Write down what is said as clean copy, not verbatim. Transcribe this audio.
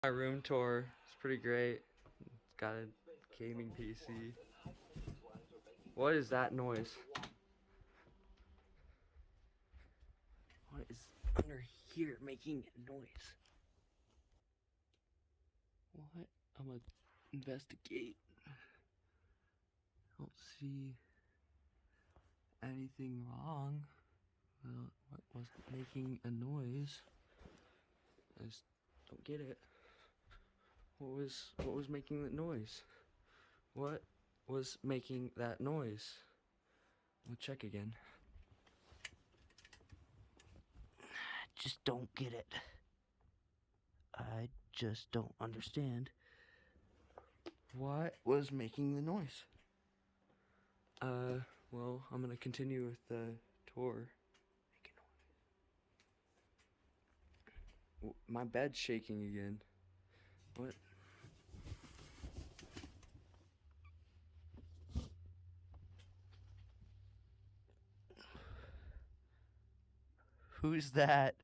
My room tour. It's pretty great. It's got a gaming PC. What is that noise? What is under here making a noise? What? I'm gonna investigate. I don't see anything wrong. Well, what was making a noise? I just don't get it. What was making that noise? What was making that noise? We'll check again. I just don't get it. I just don't understand. What was making the noise? Well, I'm gonna continue with the tour. My bed's shaking again. What? Who's that?